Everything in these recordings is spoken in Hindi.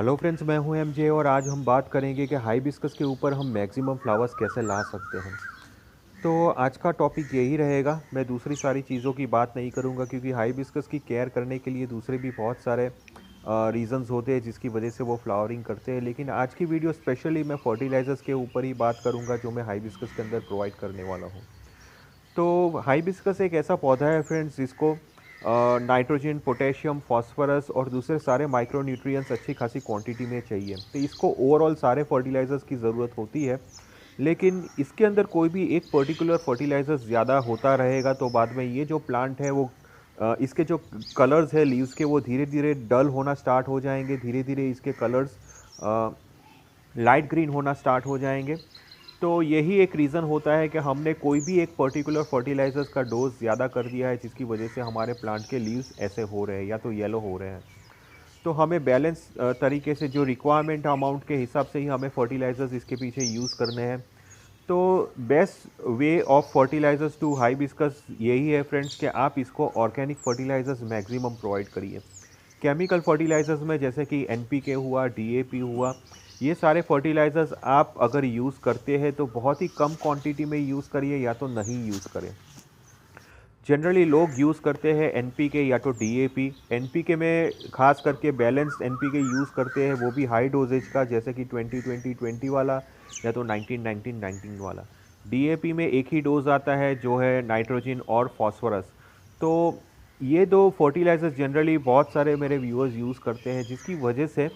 हेलो फ्रेंड्स, मैं हूं एमजे और आज हम बात करेंगे कि हाइबिस्कस के ऊपर हम मैक्सिमम फ्लावर्स कैसे ला सकते हैं। तो आज का टॉपिक यही रहेगा। मैं दूसरी सारी चीज़ों की बात नहीं करूंगा क्योंकि हाइबिस्कस की केयर करने के लिए दूसरे भी बहुत सारे रीजंस होते हैं जिसकी वजह से वो फ्लावरिंग करते हैं। लेकिन आज की वीडियो स्पेशली मैं फर्टिलाइजर्स के ऊपर ही बात करूंगा जो मैं हाइबिस्कस के अंदर प्रोवाइड करने वाला हूँ। तो हाइबिस्कस एक ऐसा पौधा है फ्रेंड्स जिसको नाइट्रोजन, पोटेशियम, फास्फोरस और दूसरे सारे माइक्रो न्यूट्रिएंट्स अच्छी खासी क्वांटिटी में चाहिए। तो इसको ओवरऑल सारे फर्टिलाइजर्स की ज़रूरत होती है। लेकिन इसके अंदर कोई भी एक पर्टिकुलर फर्टिलाइजर ज़्यादा होता रहेगा तो बाद में ये जो प्लांट है वो इसके जो कलर्स है लीव्स के वो धीरे धीरे डल होना स्टार्ट हो जाएंगे। धीरे धीरे इसके कलर्स लाइट ग्रीन होना स्टार्ट हो जाएंगे। तो यही एक रीज़न होता है कि हमने कोई भी एक पर्टिकुलर फर्टिलाइजर्स का डोज ज़्यादा कर दिया है जिसकी वजह से हमारे प्लांट के लीव्स ऐसे हो रहे हैं या तो येलो हो रहे हैं। तो हमें बैलेंस तरीके से जो रिक्वायरमेंट अमाउंट के हिसाब से ही हमें फर्टिलाइजर्स इसके पीछे यूज़ करने हैं। तो best way of fertilisers to hibiscus यही है फ्रेंड्स कि आप इसको ऑर्गेनिक फर्टिलाइजर्स मैक्सिमम प्रोवाइड करिए। केमिकल फर्टिलाइजर्स में जैसे कि एनपीके हुआ, डीएपी हुआ, ये सारे फर्टिलाइजर्स आप अगर यूज़ करते हैं तो बहुत ही कम क्वांटिटी में यूज़ करिए या तो नहीं यूज़ करें। जनरली लोग यूज़ करते हैं एनपीके या तो डीएपी। एनपीके में खास करके बैलेंस्ड एनपीके यूज़ करते हैं, वो भी हाई डोजेज का जैसे कि 20-20-20 वाला या तो 19-19-19 वाला। डीएपी में एक ही डोज आता है जो है नाइट्रोजन और फॉस्फोरस। तो ये दो फर्टिलाइजर्स जनरली बहुत सारे मेरे व्यूअर्स यूज़ करते हैं जिसकी वजह से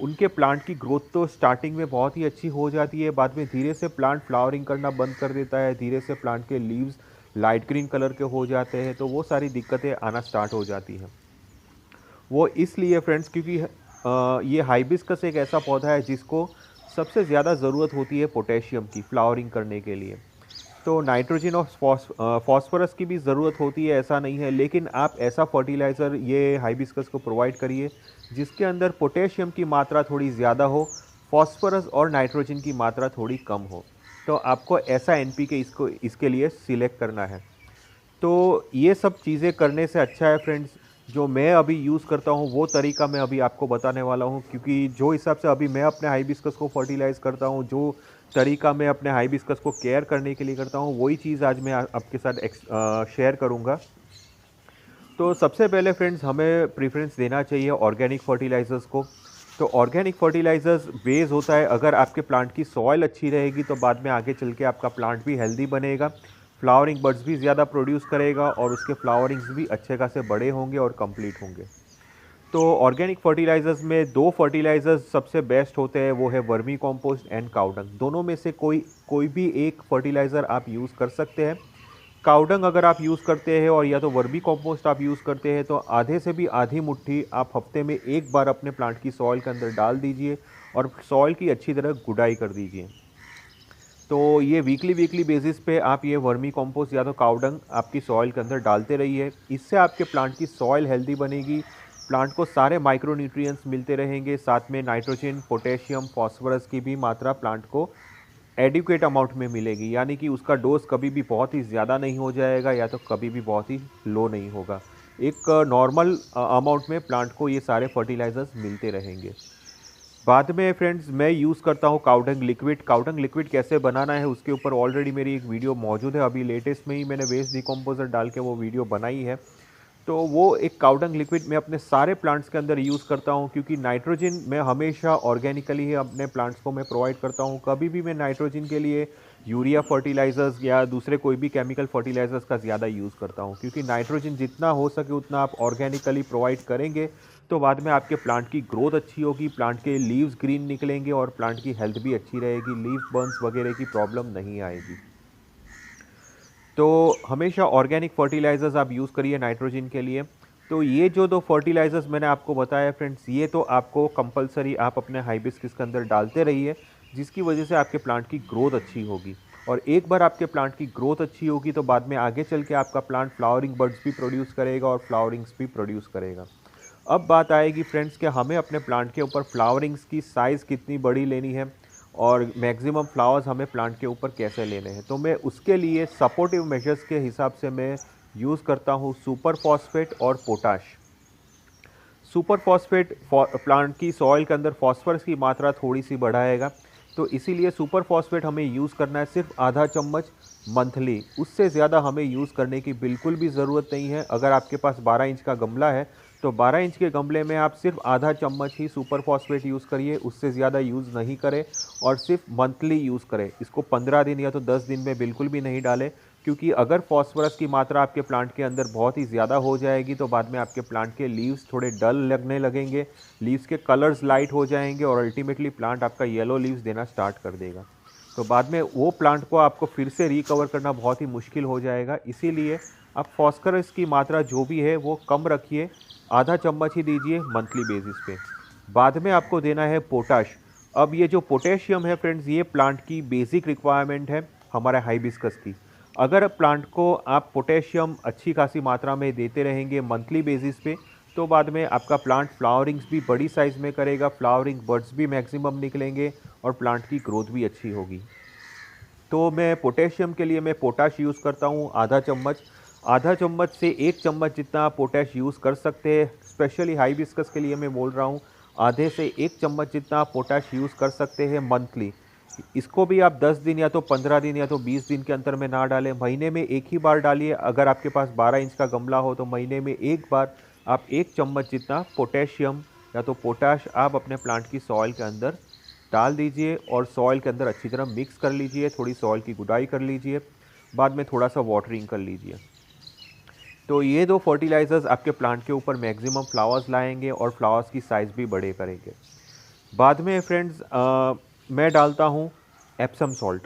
उनके प्लांट की ग्रोथ तो स्टार्टिंग में बहुत ही अच्छी हो जाती है। बाद में धीरे से प्लांट फ्लावरिंग करना बंद कर देता है, धीरे से प्लांट के लीव्स लाइट ग्रीन कलर के हो जाते हैं। तो वो सारी दिक्कतें आना स्टार्ट हो जाती हैं। वो इसलिए फ्रेंड्स क्योंकि ये हाइबिस्कस एक ऐसा पौधा है जिसको सबसे ज़्यादा ज़रूरत होती है पोटेशियम की फ्लावरिंग करने के लिए। तो नाइट्रोजन और फॉस्फोरस की भी ज़रूरत होती है, ऐसा नहीं है। लेकिन आप ऐसा फर्टिलाइज़र ये हाइबिस्कस को प्रोवाइड करिए जिसके अंदर पोटेशियम की मात्रा थोड़ी ज़्यादा हो, फॉस्फोरस और नाइट्रोजन की मात्रा थोड़ी कम हो। तो आपको ऐसा एनपीके इसको इसके लिए सिलेक्ट करना है। तो ये सब चीज़ें करने से अच्छा है फ्रेंड्स, जो मैं अभी यूज़ करता हूँ वो तरीका मैं अभी आपको बताने वाला हूँ। क्योंकि जो हिसाब से अभी मैं अपने हाइबिस्कस को फर्टिलाइज़ करता हूँ, जो तरीका मैं अपने हाइबिस्कस को केयर करने के लिए करता हूँ, वही चीज़ आज मैं आपके साथ शेयर करूँगा। तो सबसे पहले फ्रेंड्स हमें प्रेफरेंस देना चाहिए ऑर्गेनिक फर्टिलाइज़र्स को। तो ऑर्गेनिक फर्टिलाइज़र्स बेस होता है, अगर आपके प्लांट की सॉइल अच्छी रहेगी तो बाद में आगे चल के आपका प्लांट भी हेल्दी बनेगा, फ्लावरिंग बड्स भी ज़्यादा प्रोड्यूस करेगा और उसके फ्लावरिंग्स भी अच्छे खासे बड़े होंगे और कंप्लीट होंगे। तो ऑर्गेनिक फर्टिलाइजर्स में दो फर्टिलाइजर्स सबसे बेस्ट होते हैं, वो है वर्मी कंपोस्ट एंड काउडंग। दोनों में से कोई कोई भी एक फर्टिलाइज़र आप यूज़ कर सकते हैं। काउडंग अगर आप यूज़ करते हैं और या तो वर्मी कंपोस्ट आप यूज़ करते हैं तो आधे से भी आधी मुट्ठी आप हफ्ते में एक बार अपने प्लांट की सॉइल के अंदर डाल दीजिए और सॉइल की अच्छी तरह गुडाई कर दीजिए। तो ये वीकली वीकली बेसिस पे आप ये वर्मी कंपोस्ट या तो काउडंग आपकी सॉइल के अंदर डालते रहिए। इससे आपके प्लांट की सॉइल हेल्दी बनेगी, प्लांट को सारे माइक्रो न्यूट्रिएंट्स मिलते रहेंगे, साथ में नाइट्रोजन, पोटेशियम, फास्फोरस की भी मात्रा प्लांट को एडिक्वेट अमाउंट में मिलेगी। यानी कि उसका डोज कभी भी बहुत ही ज़्यादा नहीं हो जाएगा या तो कभी भी बहुत ही लो नहीं होगा। एक नॉर्मल अमाउंट में प्लांट को ये सारे फर्टिलाइजर्स मिलते रहेंगे। बाद में फ्रेंड्स मैं यूज़ करता हूँ काउडंग लिक्विड। काउडंग लिक्विड कैसे बनाना है उसके ऊपर ऑलरेडी मेरी एक वीडियो मौजूद है। अभी लेटेस्ट में ही मैंने वेस्ट डिकम्पोजर डाल के वो वीडियो बनाई है। तो वो एक काउडंग लिक्विड मैं अपने सारे प्लांट्स के अंदर यूज़ करता हूँ क्योंकि नाइट्रोजन मैं हमेशा ऑर्गेनिकली ही अपने प्लांट्स को मैं प्रोवाइड करता हूँ। कभी भी मैं नाइट्रोजन के लिए यूरिया फर्टिलाइजर्स या दूसरे कोई भी केमिकल फर्टिलाइजर्स का ज़्यादा यूज़ करता हूँ, क्योंकि नाइट्रोजन जितना हो सके उतना आप ऑर्गेनिकली प्रोवाइड करेंगे तो बाद में आपके प्लांट की ग्रोथ अच्छी होगी, प्लांट के लीव्स ग्रीन निकलेंगे और प्लांट की हेल्थ भी अच्छी रहेगी, लीफ बर्न्स वगैरह की प्रॉब्लम नहीं आएगी। तो हमेशा ऑर्गेनिक फर्टिलाइजर्स आप यूज़ करिए नाइट्रोजन के लिए। तो ये जो दो फर्टिलाइजर्स मैंने आपको बताया फ्रेंड्स, ये तो आपको कंपलसरी आप अपने हाइबिस्कस के अंदर डालते रहिए, जिसकी वजह से आपके प्लांट की ग्रोथ अच्छी होगी। और एक बार आपके प्लांट की ग्रोथ अच्छी होगी तो बाद में आगे चल के आपका प्लांट फ्लावरिंग बड्स भी प्रोड्यूस करेगा और फ्लावरिंग्स भी प्रोड्यूस करेगा। अब बात आएगी फ्रेंड्स कि हमें अपने प्लांट के ऊपर फ्लावरिंग्स की साइज़ कितनी बड़ी लेनी है और मैक्सिमम फ्लावर्स हमें प्लांट के ऊपर कैसे लेने हैं। तो मैं उसके लिए सपोर्टिव मेजर्स के हिसाब से मैं यूज़ करता हूँ सुपर फॉस्फेट और पोटाश। सुपर फॉस्फेट प्लांट की सॉइल के अंदर फॉस्फोरस की मात्रा थोड़ी सी बढ़ाएगा, तो इसीलिए सुपर फॉस्फेट हमें यूज़ करना है सिर्फ आधा चम्मच मंथली। उससे ज़्यादा हमें यूज़ करने की बिल्कुल भी ज़रूरत नहीं है। अगर आपके पास 12 इंच का गमला है तो 12 इंच के गमले में आप सिर्फ आधा चम्मच ही सुपर फॉस्फेट यूज़ करिए, उससे ज़्यादा यूज़ नहीं करें और सिर्फ मंथली यूज़ करें। इसको 15 दिन या तो 10 दिन में बिल्कुल भी नहीं डालें, क्योंकि अगर फॉस्फोरस की मात्रा आपके प्लांट के अंदर बहुत ही ज़्यादा हो जाएगी तो बाद में आपके प्लांट के लीव्स थोड़े डल लगने लगेंगे, लीव्स के कलर्स लाइट हो जाएंगे और अल्टीमेटली प्लांट आपका येलो लीव्स देना स्टार्ट कर देगा। तो बाद में वो प्लांट को आपको फिर से रिकवर करना बहुत ही मुश्किल हो जाएगा। इसीलिए आप फॉस्फोरस की मात्रा जो भी है वो कम रखिए, आधा चम्मच ही दीजिए मंथली बेसिस पे। बाद में आपको देना है पोटाश। अब ये जो पोटेशियम है फ्रेंड्स, ये प्लांट की बेसिक रिक्वायरमेंट है हमारे हाइबिस्कस की। अगर प्लांट को आप पोटेशियम अच्छी खासी मात्रा में देते रहेंगे मंथली बेसिस पे, तो बाद में आपका प्लांट फ्लावरिंग्स भी बड़ी साइज़ में करेगा, फ्लावरिंग बर्ड्स भी मैक्सिमम निकलेंगे और प्लांट की ग्रोथ भी अच्छी होगी। तो मैं पोटेशियम के लिए मैं पोटाश यूज़ करता हूँ आधा चम्मच से 1 चम्मच जितना आप पोटैश यूज़ कर सकते हैं। स्पेशली हाइबिस्कस के लिए मैं बोल रहा हूँ, आधे से 1 चम्मच जितना आप पोटैश यूज़ कर सकते हैं मंथली। इसको भी आप 10 दिन या तो 15 दिन या तो 20 दिन के अंतर में ना डालें, महीने में एक ही बार डालिए। अगर आपके पास 12 इंच का गमला हो तो महीने में एक बार आप 1 चम्मच जितना पोटेशियम या तो पोटाश आप अपने प्लांट की सॉइल के अंदर डाल दीजिए और सॉइल के अंदर अच्छी तरह मिक्स कर लीजिए। थोड़ी सॉइल की गुड़ाई कर लीजिए, बाद में थोड़ा सा वाटरिंग कर लीजिए। तो ये दो फर्टिलाइज़र्स आपके प्लांट के ऊपर मैक्सिमम फ्लावर्स लाएंगे और फ्लावर्स की साइज़ भी बड़े करेंगे। बाद में फ्रेंड्स मैं डालता हूँ एप्सम सॉल्ट।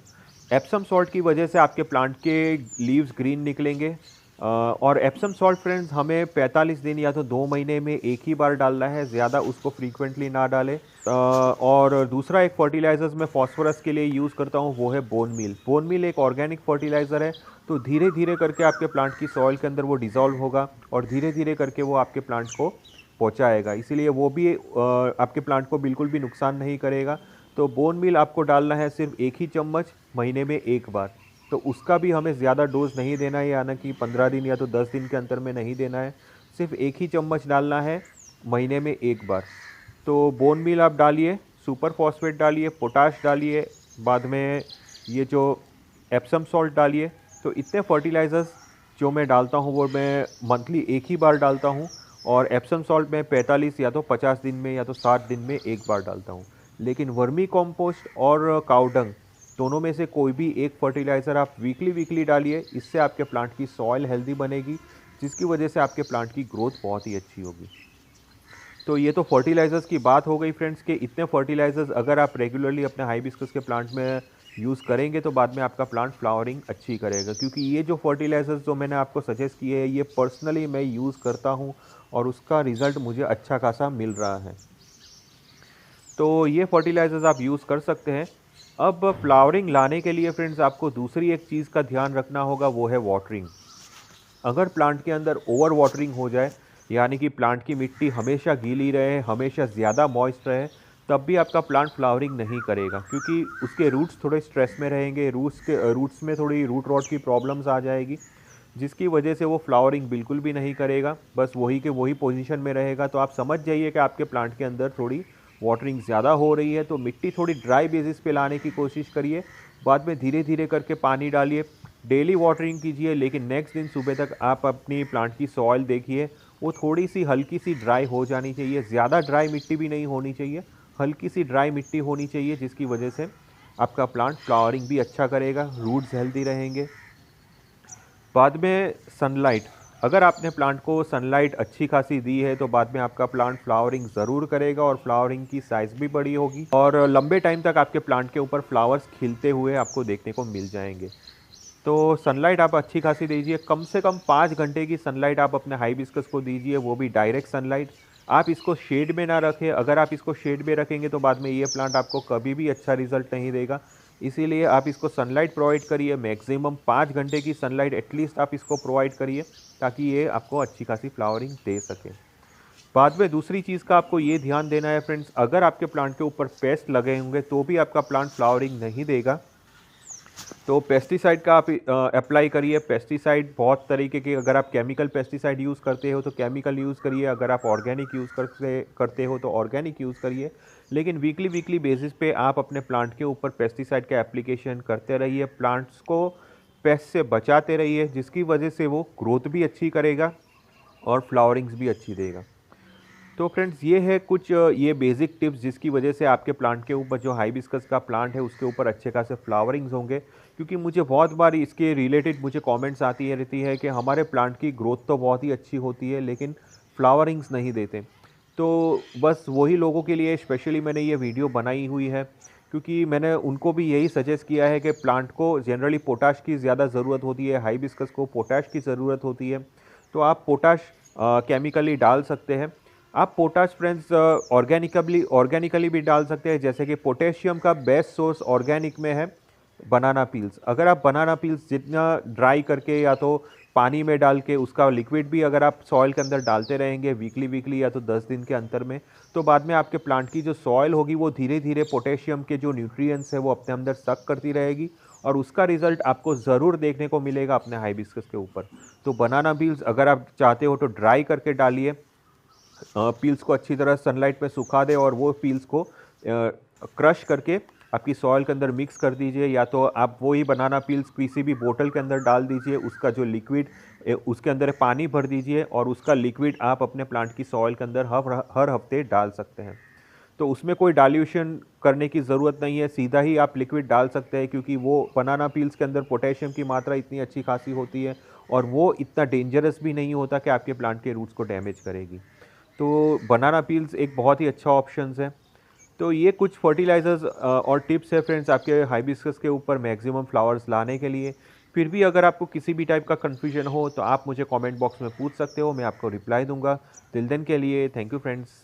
एप्सम सॉल्ट की वजह से आपके प्लांट के लीव्स ग्रीन निकलेंगे। और एप्सम सॉल्ट फ्रेंड्स हमें 45 दिन या तो 2 महीने में एक ही बार डालना है, ज़्यादा उसको फ्रीक्वेंटली ना डालें। और दूसरा एक फर्टिलाइज़र्स मैं फास्फोरस के लिए यूज़ करता हूँ, वो है बोन मील। बोन मील एक ऑर्गेनिक फर्टिलाइज़र है, तो धीरे धीरे करके आपके प्लांट की सॉइल के अंदर वो डिज़ोल्व होगा और धीरे धीरे करके वो आपके प्लांट को पहुँचाएगा, इसीलिए वो भी आपके प्लांट को बिल्कुल भी नुकसान नहीं करेगा। तो बोन मील आपको डालना है सिर्फ 1 ही चम्मच महीने में एक बार। तो उसका भी हमें ज़्यादा डोज नहीं देना है, यानी कि 15 दिन या तो 10 दिन के अंतर में नहीं देना है, सिर्फ 1 ही चम्मच डालना है महीने में एक बार। तो बोन मील आप डालिए, सुपर फॉस्फेट डालिए, पोटाश डालिए, बाद में ये जो एप्सम सॉल्ट डालिए। तो इतने फर्टिलाइज़र्स जो मैं डालता हूँ वो मैं मंथली एक ही बार डालता हूँ और एप्सम सॉल्ट मैं 45 या तो 50 दिन में या तो 60 दिन में एक बार डालता हूँ। लेकिन वर्मी कॉम्पोस्ट और काउडंग दोनों में से कोई भी एक फर्टिलाइज़र आप वीकली डालिए, इससे आपके प्लांट की सॉइल हेल्दी बनेगी, जिसकी वजह से आपके प्लांट की ग्रोथ बहुत ही अच्छी होगी। तो ये तो फर्टिलाइज़र्स की बात हो गई फ्रेंड्स, कि इतने फर्टिलाइज़र्स अगर आप रेगुलरली अपने हाइबिस्कस के प्लांट में यूज़ करेंगे तो बाद में आपका प्लांट फ्लावरिंग अच्छी करेगा। क्योंकि ये जो फर्टिलाइज़र्स जो मैंने आपको सजेस्ट किए हैं ये पर्सनली मैं यूज़ करता हूँ और उसका रिज़ल्ट मुझे अच्छा खासा मिल रहा है। तो ये फर्टिलाइज़र्स आप यूज़ कर सकते हैं। अब फ्लावरिंग लाने के लिए फ्रेंड्स आपको दूसरी एक चीज़ का ध्यान रखना होगा, वो है वाटरिंग। अगर प्लांट के अंदर ओवर वाटरिंग हो जाए, यानी कि प्लांट की मिट्टी हमेशा गीली रहे, हमेशा ज़्यादा मॉइस्ट रहे, तब भी आपका प्लांट फ्लावरिंग नहीं करेगा, क्योंकि उसके रूट्स थोड़े स्ट्रेस में रहेंगे, रूट्स में थोड़ी रूट रॉट की प्रॉब्लम्स आ जाएगी, जिसकी वजह से वो फ्लावरिंग बिल्कुल भी नहीं करेगा, बस वही के वही पोजीशन में रहेगा। तो आप समझ जाइए कि आपके प्लांट के अंदर थोड़ी वाटरिंग ज़्यादा हो रही है, तो मिट्टी थोड़ी ड्राई बेसिस पे लाने की कोशिश करिए। बाद में धीरे धीरे करके पानी डालिए, डेली वाटरिंग कीजिए, लेकिन नेक्स्ट दिन सुबह तक आप अपनी प्लांट की सॉइल देखिए, वो थोड़ी सी हल्की सी ड्राई हो जानी चाहिए। ज़्यादा ड्राई मिट्टी भी नहीं होनी चाहिए, हल्की सी ड्राई मिट्टी होनी चाहिए, जिसकी वजह से आपका प्लांट फ्लावरिंग भी अच्छा करेगा, रूट्स हेल्दी रहेंगे। बाद में सनलाइट, अगर आपने प्लांट को सनलाइट अच्छी खासी दी है तो बाद में आपका प्लांट फ्लावरिंग ज़रूर करेगा और फ्लावरिंग की साइज़ भी बड़ी होगी और लंबे टाइम तक आपके प्लांट के ऊपर फ्लावर्स खिलते हुए आपको देखने को मिल जाएंगे। तो सनलाइट आप अच्छी खासी दीजिए, कम से कम 5 घंटे की सनलाइट आप अपने हाइबिस्कस को दीजिए, वो भी डायरेक्ट सनलाइट। आप इसको शेड में ना रखें, अगर आप इसको शेड में रखेंगे तो बाद में ये प्लांट आपको कभी भी अच्छा रिजल्ट नहीं देगा। इसीलिए आप इसको सनलाइट प्रोवाइड करिए, मैक्सिमम 5 घंटे की सनलाइट एटलीस्ट आप इसको प्रोवाइड करिए, ताकि ये आपको अच्छी खासी फ्लावरिंग दे सके। बाद में दूसरी चीज़ का आपको ये ध्यान देना है फ्रेंड्स, अगर आपके प्लांट के ऊपर पेस्ट लगे होंगे तो भी आपका प्लांट फ्लावरिंग नहीं देगा। तो पेस्टिसाइड का आप अप्लाई करिए। पेस्टिसाइड बहुत तरीके के, अगर आप केमिकल पेस्टिसाइड यूज़ करते हो तो केमिकल यूज़ करिए, अगर आप ऑर्गेनिक यूज़ करते करते हो तो ऑर्गेनिक यूज़ करिए। लेकिन वीकली वीकली बेसिस पे आप अपने प्लांट के ऊपर पेस्टिसाइड का एप्लीकेशन करते रहिए, प्लांट्स को पेस्ट से बचाते रहिए, जिसकी वजह से वो ग्रोथ भी अच्छी करेगा और फ्लावरिंग्स भी अच्छी देगा। तो फ्रेंड्स ये है कुछ ये बेसिक टिप्स जिसकी वजह से आपके प्लांट के ऊपर, जो हाइबिस्कस का प्लांट है उसके ऊपर अच्छे खासे फ्लावरिंग्स होंगे। क्योंकि मुझे बहुत बार इसके रिलेटेड मुझे कमेंट्स आती रहती है कि हमारे प्लांट की ग्रोथ तो बहुत ही अच्छी होती है लेकिन फ्लावरिंग्स नहीं देते। तो बस वही लोगों के लिए स्पेशली मैंने ये वीडियो बनाई हुई है, क्योंकि मैंने उनको भी यही सजेस्ट किया है कि प्लांट को जनरली पोटाश की ज़्यादा ज़रूरत होती है, हाइबिस्कस को पोटाश की ज़रूरत होती है। तो आप पोटाश केमिकली डाल सकते हैं। आप पोटाश फ्रेंड्स ऑर्गेनिकली भी डाल सकते हैं, जैसे कि पोटेशियम का बेस्ट सोर्स ऑर्गेनिक में है बनाना पील्स। अगर आप बनाना पील्स जितना ड्राई करके या तो पानी में डाल के उसका लिक्विड भी अगर आप सॉइल के अंदर डालते रहेंगे वीकली वीकली या तो 10 दिन के अंतर में, तो बाद में आपके प्लांट की जो सॉइल होगी वो धीरे धीरे पोटेशियम के जो न्यूट्रिएंट्स है वो अपने अंदर सक करती रहेगी, और उसका रिजल्ट आपको ज़रूर देखने को मिलेगा अपने हाइबिस्कस के ऊपर। तो बनाना पील्स अगर आप चाहते हो तो ड्राई करके डालिए, पील्स को अच्छी तरह सनलाइट में सुखा दें और वो पील्स को क्रश करके आपकी सॉइल के अंदर मिक्स कर दीजिए, या तो आप वही बनाना पील्स किसी भी बोतल के अंदर डाल दीजिए, उसका जो लिक्विड उसके अंदर पानी भर दीजिए और उसका लिक्विड आप अपने प्लांट की सॉइल के अंदर हर हफ्ते डाल सकते हैं। तो उसमें कोई डाल्यूशन करने की ज़रूरत नहीं है, सीधा ही आप लिक्विड डाल सकते हैं, क्योंकि वो बनाना पील्स के अंदर पोटेशियम की मात्रा इतनी अच्छी खासी होती है और वो इतना डेंजरस भी नहीं होता कि आपके प्लांट के रूट्स को डैमेज करेगी। तो बनाना पील्स एक बहुत ही अच्छा ऑप्शंस है। तो ये कुछ फर्टिलाइज़र्स और टिप्स है फ्रेंड्स आपके हाइबिस्कस के ऊपर मैक्सिमम फ्लावर्स लाने के लिए। फिर भी अगर आपको किसी भी टाइप का कन्फ्यूजन हो तो आप मुझे कमेंट बॉक्स में पूछ सकते हो, मैं आपको रिप्लाई दूंगा। टिल देन के लिए थैंक यू फ्रेंड्स।